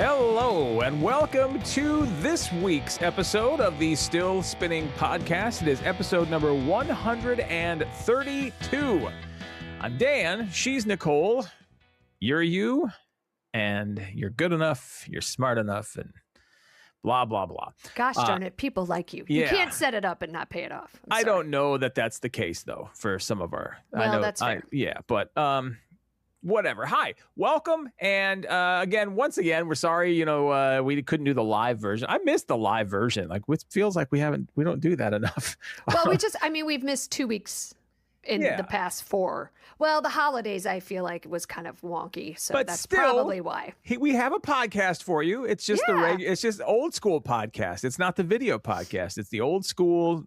Hello, and welcome to this week's episode of the Still Spinning Podcast. It is episode number 132. I'm Dan, she's Nicole, you're you, and you're good enough, you're smart enough, and blah, blah, blah. Gosh darn it, people like you. You can't set it up and not pay it off. I don't know that that's the case, though, for some of our... Well, I know, that's fair. But... whatever. Hi, welcome. And once again, we're sorry, we couldn't do the live version. I missed the live version. Like, it feels like we don't do that enough. Well, we've missed 2 weeks in the past 4. Well, the holidays, I feel like it was kind of wonky. So that's probably why. We have a podcast for you. It's just it's just old school podcast. It's not the video podcast. It's the old school,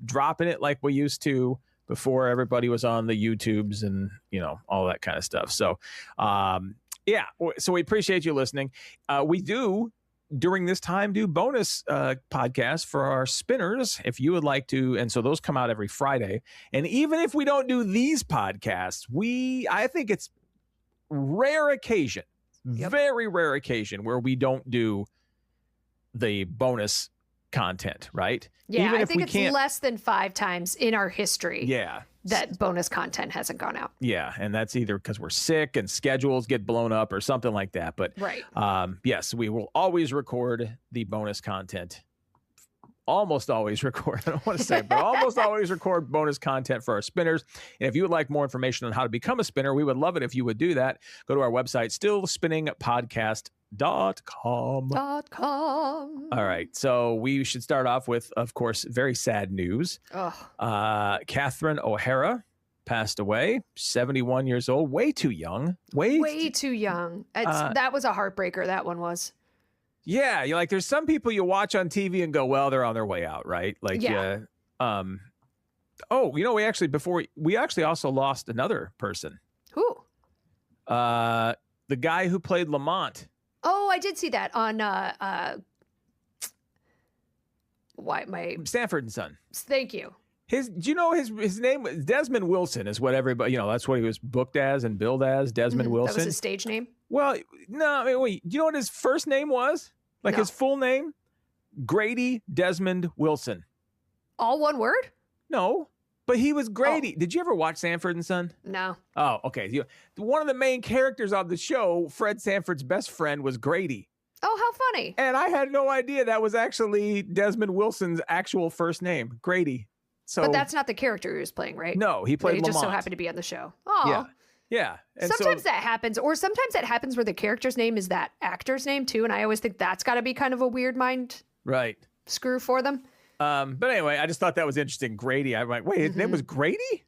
dropping it like we used to before everybody was on the YouTubes and, all that kind of stuff. So, so we appreciate you listening. We do, during this time, do bonus podcasts for our spinners, if you would like to. And so those come out every Friday. And even if we don't do these podcasts, I think it's rare occasion, very rare occasion where we don't do the bonus content, right? Yeah, even I if think we it's can't, less than 5 times in our history that bonus content hasn't gone out. Yeah, and that's either because we're sick and schedules get blown up or something like that. But yes, we will always record the bonus content. Almost always record, I don't want to say, but almost always record bonus content for our spinners. And if you would like more information on how to become a spinner, we would love it if you would do that. Go to our website, stillspinningpodcast.com. All right. So we should start off with, of course, very sad news. Catherine O'Hara passed away, 71 years old, way too young. Way too young. That was a heartbreaker, that one was. Yeah, there's some people you watch on TV and go, well, they're on their way out, right? We actually also lost another person. Who? The guy who played Lamont. Oh, I did see that on Sanford and Son. Thank you. Do you know his name? Desmond Wilson is what everybody, that's what he was booked as and billed as, Desmond Wilson. That was his stage name? Well, no, wait. Do you know what his first name was? His full name? Grady Desmond Wilson. All one word? No, but he was Grady. Did you ever watch Sanford and Son? No. Oh, okay. One of the main characters on the show, Fred Sanford's best friend, was Grady. Oh, how funny. And I had no idea that was actually Desmond Wilson's actual first name, Grady. But that's not the character he was playing, right? No, he played Lamont. He just so happened to be on the show. Oh. Yeah. And sometimes that happens, or sometimes that happens where the character's name is that actor's name too, and I always think that's got to be kind of a weird mind screw for them. But anyway, I just thought that was interesting. Grady. I'm like, wait, his name was Grady?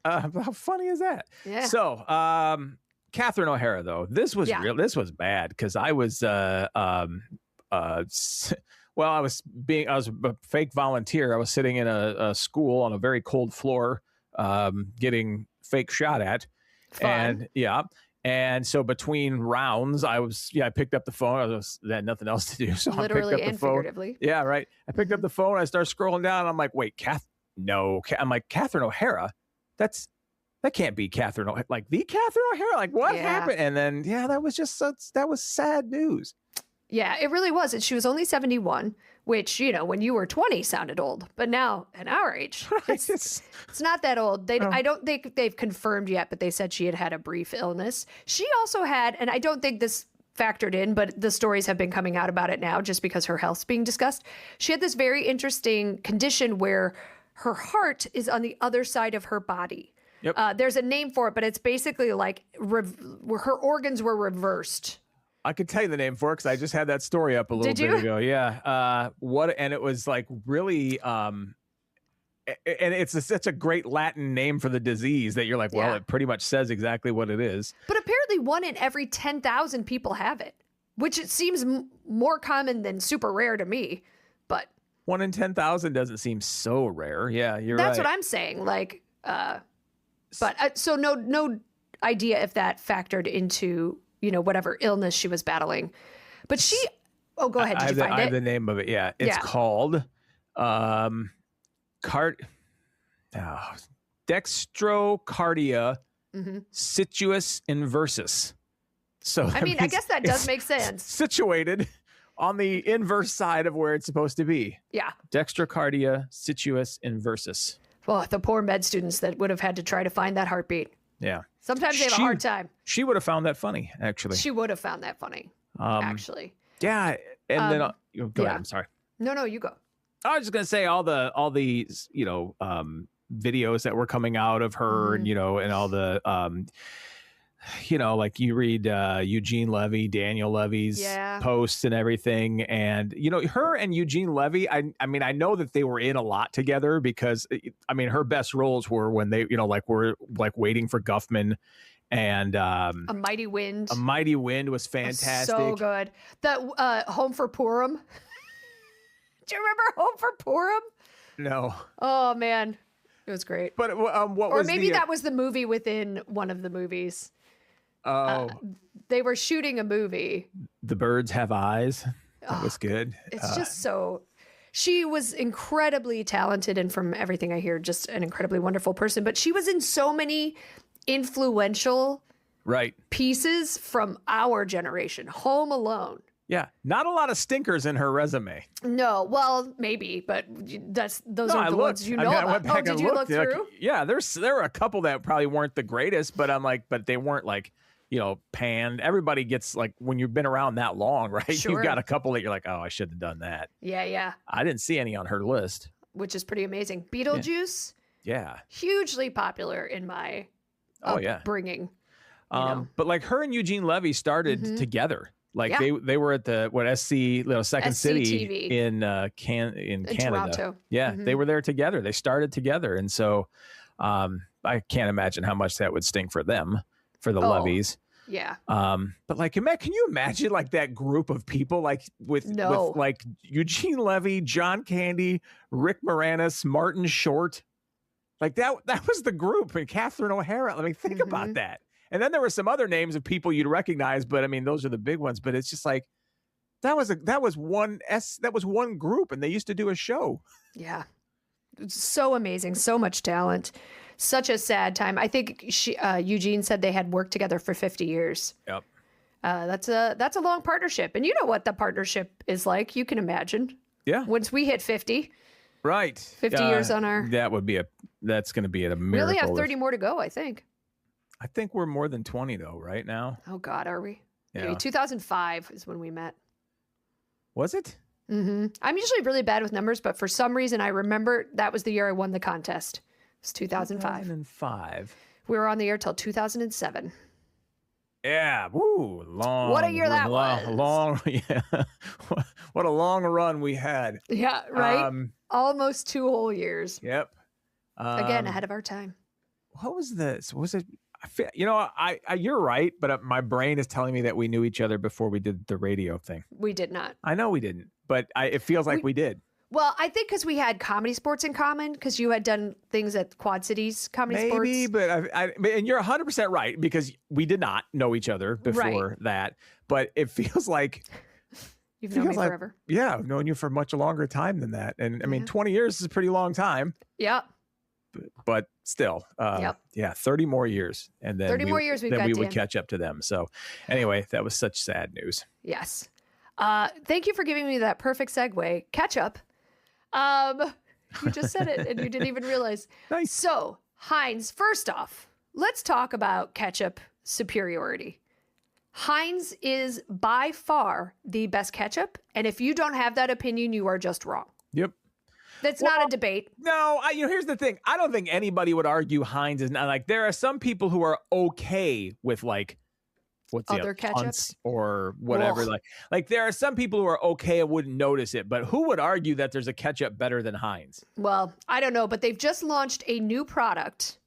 How funny is that? Yeah. So, Catherine O'Hara, though, this was bad because I was I was a fake volunteer. I was sitting in a school on a very cold floor, getting fake shot at. Fun. And so between rounds, I picked up the phone. I had nothing else to do, so literally I picked up the phone. Figuratively. Yeah, right. I picked up the phone. I start scrolling down. And I'm like, wait, I'm like, Catherine O'Hara. That can't be Catherine O'Hara. Like the Catherine O'Hara. Like what happened? And then that was sad news. Yeah, it really was. And she was only 71, which, when you were 20 sounded old. But now, at our age, it's not that old. I don't think they've confirmed yet, but they said she had a brief illness. She also had, and I don't think this factored in, but the stories have been coming out about it now just because her health's being discussed. She had this very interesting condition where her heart is on the other side of her body. Yep. There's a name for it, but it's basically like her organs were reversed. I could tell you the name for it because I just had that story up a little bit ago. Yeah. And it was like really, and it's such a great Latin name for the disease that you're like, well, it pretty much says exactly what it is. But apparently 1 in every 10,000 people have it, which it seems more common than super rare to me. But 1 in 10,000 doesn't seem so rare. Yeah, you're right. That's what I'm saying. So no idea if that factored into whatever illness she was battling. But go ahead. Did you find it? I have the name of it. Yeah. It's called dextrocardia Situus inversus. So I mean, I guess that does make sense. Situated on the inverse side of where it's supposed to be. Yeah. Dextrocardia situus inversus. Well, the poor med students that would have had to try to find that heartbeat. Yeah. Sometimes they have a hard time. She would have found that funny, actually. She would have found that funny, actually. Yeah. And then go ahead. I'm sorry. No, you go. I was just gonna say all the videos that were coming out of her, and and all the like you read Eugene Levy, Daniel Levy's posts and everything, and her and Eugene Levy. I mean, I know that they were in a lot together because I mean, her best roles were when they were Waiting for Guffman. And A Mighty Wind. A Mighty Wind was fantastic. So good. That Home for Purim. Do you remember Home for Purim? No. Oh man, it was great. But what or was maybe that was the movie within one of the movies. Oh, they were shooting a movie. The Birds Have Eyes. That was good. It's just so. She was incredibly talented, and from everything I hear, just an incredibly wonderful person. But she was in so many influential pieces from our generation. Home Alone. Yeah, not a lot of stinkers in her resume. No, well, maybe, but those aren't the ones you know about. I went back did you look through? Yeah, there were a couple that probably weren't the greatest, but but they weren't panned. Everybody gets when you've been around that long, right? Sure. You've got a couple that you're like, oh, I should have done that. Yeah. I didn't see any on her list, which is pretty amazing. Beetlejuice. Yeah. Hugely popular in my upbringing. But her and Eugene Levy started together. They were at the Second City TV. in Canada. Toronto. Yeah, they were there together. They started together, and so I can't imagine how much that would sting for them, for the Levies. Yeah. But can you imagine that group of people with Eugene Levy, John Candy, Rick Moranis, Martin Short, that was the group, and Catherine O'Hara. Think about that. And then there were some other names of people you'd recognize, but I mean, those are the big ones. But it's just that was one group, and they used to do a show. Yeah, it's so amazing, so much talent, such a sad time. I think Eugene said they had worked together for 50 years. Yep, that's a long partnership, and you know what the partnership is like. You can imagine. Yeah, once we hit 50. Right, 50 years on our. That's going to be a miracle. We only have 30 more to go, I think. I think we're more than 20 though, right now. Oh God, are we? Yeah. Maybe 2005 is when we met. Was it? Mm-hmm. I'm usually really bad with numbers, but for some reason I remember that was the year I won the contest. It was 2005. 2005. We were on the air till 2007. Yeah. Woo. Long. What a year that was. Long. Yeah. What a long run we had. Yeah. Right. Almost 2 whole years. Yep. Again, ahead of our time. What was this? Was it? You're right, but my brain is telling me that we knew each other before we did the radio thing. We did not. I know we didn't, but it feels like we did. Well, I think because we had comedy sports in common, because you had done things at Quad Cities Comedy Sports. Maybe, but and you're 100% right, because we did not know each other before that. But it feels like you've known me forever. Yeah, I've known you for much longer time than that, and I mean, 20 years is a pretty long time. Yeah. But still, 30 more years, and then 30 more years we would catch up to them. So anyway, that was such sad news. Yes. Thank you for giving me that perfect segue. Ketchup. You just said it and you didn't even realize. Nice. So Heinz, first off, let's talk about ketchup superiority. Heinz is by far the best ketchup. And if you don't have that opinion, you are just wrong. Yep. That's not a debate. No, here's the thing. I don't think anybody would argue Heinz is not there are some people who are okay with what's other ketchup or whatever. Ugh. Like there are some people who are okay and wouldn't notice it, but who would argue that there's a ketchup better than Heinz? Well, I don't know, but they've just launched a new product.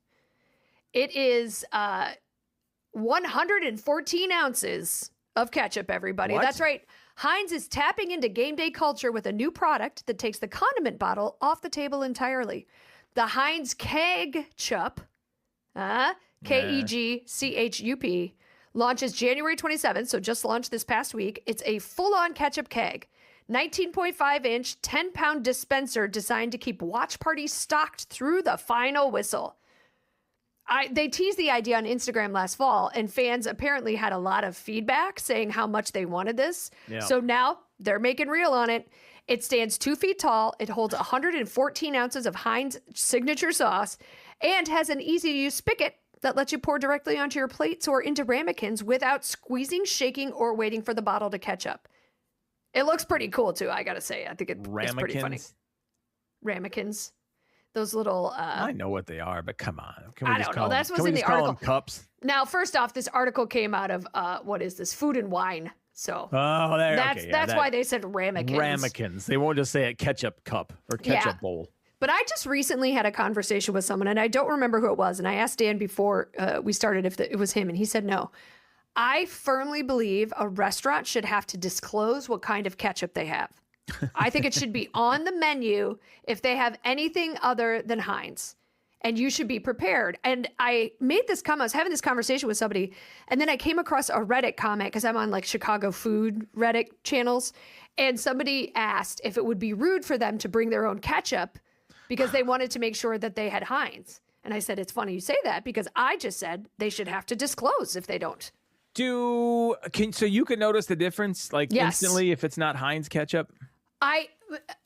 It is 114 ounces of ketchup, everybody. What? That's right. Heinz is tapping into game day culture with a new product that takes the condiment bottle off the table entirely. The Heinz KegChup, KegChup, launches January 27th, so just launched this past week. It's a full-on ketchup keg, 19.5-inch, 10-pound dispenser designed to keep watch parties stocked through the final whistle. They teased the idea on Instagram last fall, and fans apparently had a lot of feedback saying how much they wanted this. Yeah. So now they're making real on it. It stands 2 feet tall. It holds 114 ounces of Heinz signature sauce and has an easy-to-use spigot that lets you pour directly onto your plates or into ramekins without squeezing, shaking, or waiting for the bottle to catch up. It looks pretty cool, too, I gotta say. I think it's pretty funny. Ramekins. Those little... I know what they are, but come on. I don't know. That's what's in the article. Cups? Now, first off, this article came out of, what is this? Food and Wine. So that's why they said ramekins. Ramekins. They won't just say a ketchup cup or ketchup bowl. But I just recently had a conversation with someone, and I don't remember who it was. And I asked Dan before we started if it was him, and he said no. I firmly believe a restaurant should have to disclose what kind of ketchup they have. I think it should be on the menu if they have anything other than Heinz. And you should be prepared. And I made this comment. I was having this conversation with somebody, and then I came across a Reddit comment because I'm on like Chicago food Reddit channels. And somebody asked if it would be rude for them to bring their own ketchup because they wanted to make sure that they had Heinz. And I said, it's funny you say that because I just said they should have to disclose if they don't. So you can notice the difference instantly if it's not Heinz ketchup?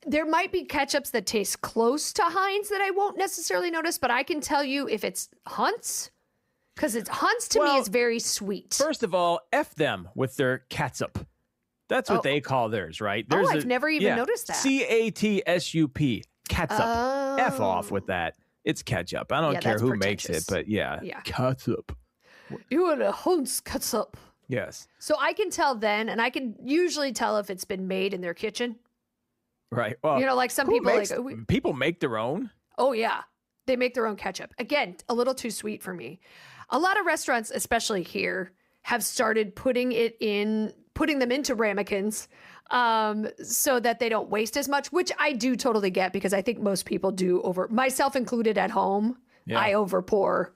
There might be ketchups that taste close to Heinz that I won't necessarily notice, but I can tell you if it's Hunt's, because Hunt's to me is very sweet. First of all, F them with their catsup. That's what they call theirs, right? I've never even noticed that. CATSUP, catsup. F off with that. It's ketchup. I don't care who makes it, but catsup. You want a Hunt's catsup. Yes. So I can tell then, and I can usually tell if it's been made in their kitchen. Right. Well, like some people people make their own. Oh yeah, they make their own ketchup. Again, a little too sweet for me. A lot of restaurants, especially here, have started putting them into ramekins, so that they don't waste as much. Which I do totally get because I think most people do myself included at home. Yeah. I over pour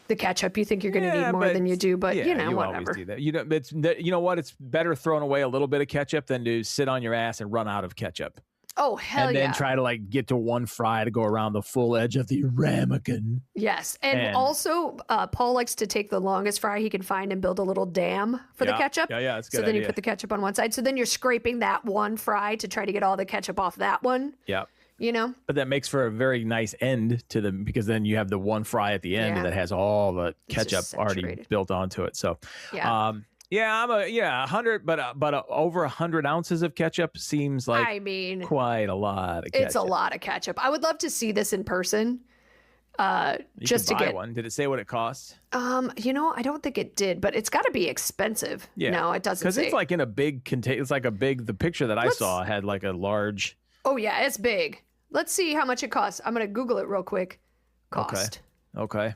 the ketchup. You think you're going to need more than you do, but you whatever. Always do that. You know what? It's better throwing away a little bit of ketchup than to sit on your ass and run out of ketchup. Oh, hell yeah. And then try to get to one fry to go around the full edge of the ramekin. Yes. And also, Paul likes to take the longest fry he can find and build a little dam for the ketchup. Yeah, that's a good So then idea. You put the ketchup on one side. So then you're scraping that one fry to try to get all the ketchup off that one. Yeah. But that makes for a very nice end to them because then you have the one fry at the end that has all the ketchup already built onto it. So, I'm 100, but over 100 ounces of ketchup seems like quite a lot of ketchup. It's a lot of ketchup. I would love to see this in person. Just to get one. Did it say what it costs? I don't think it did, but it's got to be expensive. Yeah. No, it doesn't. Because it's like in a big container. It's like the picture that I saw had like a large. Oh yeah, it's big. Let's see how much it costs. I'm gonna Google it real quick. Cost. Okay.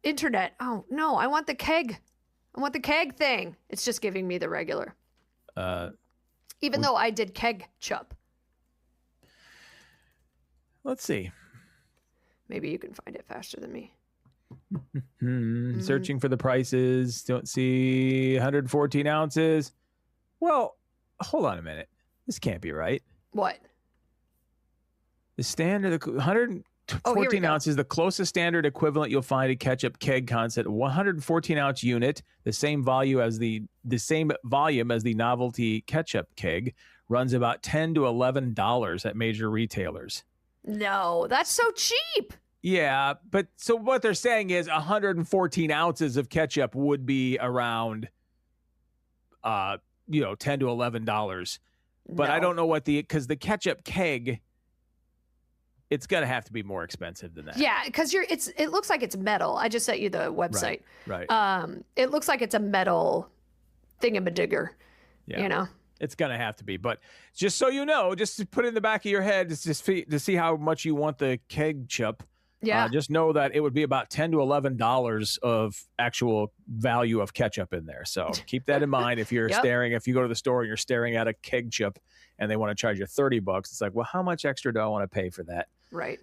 Internet. Oh no, I want the keg. I want the keg thing. It's just giving me the regular. Even though I did KegChup. Let's see. Maybe you can find it faster than me. Searching for the prices. Don't see 114 ounces. Well, hold on a minute. This can't be right. What? The standard 114 ounces, the closest standard equivalent you'll find at ketchup keg concept, 114 ounce unit, the same volume as the novelty ketchup keg, runs about $10 to $11 at major retailers. No, that's so cheap. Yeah, but so what they're saying is 114 ounces of ketchup would be around $10 to $11. But I don't know because the ketchup keg, it's gonna have to be more expensive than that. Yeah, because it looks like it's metal. I just sent you the website. Right. It looks like it's a metal thingamadigger. Yeah. It's gonna have to be. But just so you know, just to put it in the back of your head, just to see how much you want the KegChup. Yeah. Just know that it would be about $10 to $11 of actual value of ketchup in there. So keep that in mind if you're if you go to the store and you're staring at a KegChup and they want to charge you $30, it's like, well, how much extra do I want to pay for that? Right.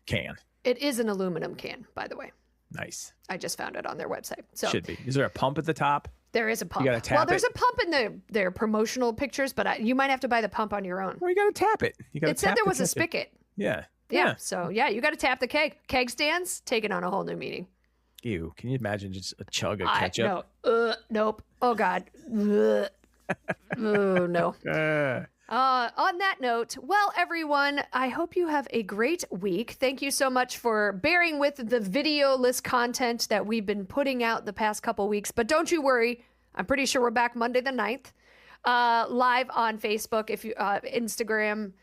Can. It is an aluminum can, by the way. Nice. I just found it on their website. So should be. Is there a pump at the top? There is a pump. You gotta tap there's a pump in their promotional pictures, but you might have to buy the pump on your own. Well, you got to tap it. It said there was a spigot. Yeah. Yeah. So, yeah, you got to tap the keg. Keg stands, taking on a whole new meaning. Ew. Can you imagine just a chug of ketchup? No. Nope. Oh, God. Oh, no. On that note, well, everyone, I hope you have a great week. Thank you so much for bearing with the video-less content that we've been putting out the past couple weeks. But don't you worry. I'm pretty sure we're back Monday the 9th, live on Facebook, if you Instagram,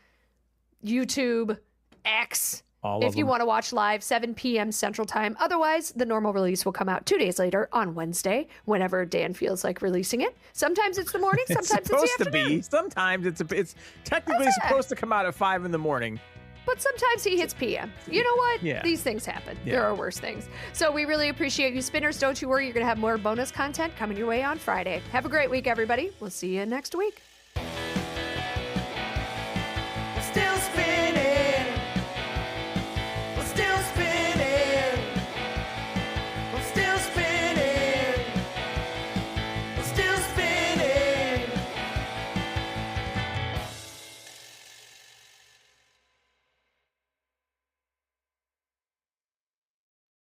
YouTube, X. If you want to watch live, 7 p.m. Central Time. Otherwise, the normal release will come out 2 days later on Wednesday, whenever Dan feels like releasing it. Sometimes it's the morning, sometimes it's the afternoon. Sometimes it's technically supposed to come out at 5 in the morning. But sometimes he hits PM. You know what? Yeah. These things happen. Yeah. There are worse things. So we really appreciate you, Spinners. Don't you worry. You're going to have more bonus content coming your way on Friday. Have a great week, everybody. We'll see you next week.